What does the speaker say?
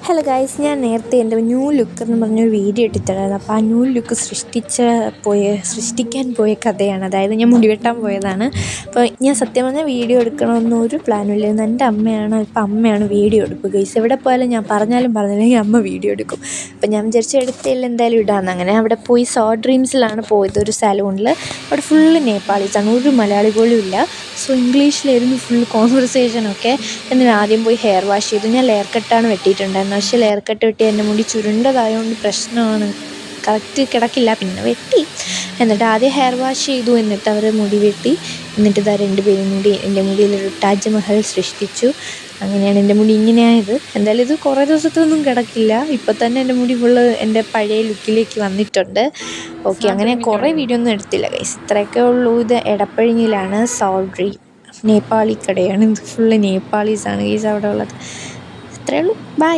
Hello guys, ഞാൻ നേരത്തെ എൻ്റെ ന്യൂ ലുക്ക് എന്ന് പറഞ്ഞൊരു വീഡിയോ ഇട്ടിട്ടുണ്ടായിരുന്നു. അപ്പോൾ ആ ന്യൂ ലുക്ക് സൃഷ്ടിക്കാൻ പോയ കഥയാണ്. അതായത് ഞാൻ മുടി വെട്ടാൻ പോയതാണ്. അപ്പോൾ ഞാൻ സത്യം പറഞ്ഞാൽ വീഡിയോ എടുക്കണമെന്നൊരു ഒരു പ്ലാനും ഇല്ലായിരുന്നു. എൻ്റെ അമ്മയാണ് വീഡിയോ എടുക്കുക ഗൈസ്. എവിടെ പോയാലും ഞാൻ പറഞ്ഞില്ലെങ്കിൽ അമ്മ വീഡിയോ എടുക്കും. അപ്പോൾ ഞാൻ വിചാരിച്ചു എടുത്തതിൽ എന്തായാലും ഇടാമെന്ന്. അങ്ങനെ അവിടെ പോയി ഡ്രീംസിലാണ് പോയത്, ഒരു സലൂണിൽ. അവിടെ ഫുള്ള് നേപ്പാളീസാണ്, ഒരു മലയാളി പോലും ഇല്ല. സോ ഇംഗ്ലീഷിലായിരുന്നു ഫുൾ കോൺവെർസേഷനൊക്കെ. എന്നിട്ട് ആദ്യം പോയി ഹെയർ വാഷ് ചെയ്തു. ഞാൻ ലെയർ കട്ടാണ് വെട്ടിയിട്ടുണ്ടായിരുന്നത്. പക്ഷേ ലെയർ കട്ട് വെട്ടി എൻ്റെ മുടി ചുരുണ്ടതായതുകൊണ്ട് പ്രശ്നമാണ്, കറക്റ്റ് കിടക്കില്ല. പിന്നെ വെട്ടി. എന്നിട്ട് ആദ്യം ഹെയർ വാഷ് ചെയ്തു. എന്നിട്ട് അവർ മുടി വെട്ടി. എന്നിട്ട് ഇതാ രണ്ടുപേരും കൂടി എൻ്റെ മുടിയിലൊരു താജ്മഹൽ സൃഷ്ടിച്ചു. അങ്ങനെയാണ് എൻ്റെ മുടി ഇങ്ങനെയായത്. എന്തായാലും ഇത് കുറേ ദിവസത്തൊന്നും കിടക്കില്ല. ഇപ്പം തന്നെ എൻ്റെ മുടി ഫുള്ള് എൻ്റെ പഴയ ലുക്കിലേക്ക് വന്നിട്ടുണ്ട്. ഓക്കെ, അങ്ങനെ കുറേ വീഡിയോ ഒന്നും എടുത്തില്ല ഗൈസ്, ഇത്രയൊക്കെ ഉള്ളൂ. ഇത് എടപ്പഴിഞ്ഞിലാണ് സോൾഡ്രി, നേപ്പാളി കടയാണ്. ഇത് ഫുള്ള് നേപ്പാളീസാണ് ഗൈസ് അവിടെ ഉള്ളത്. അത്രയേ ഉള്ളൂ. ബൈ.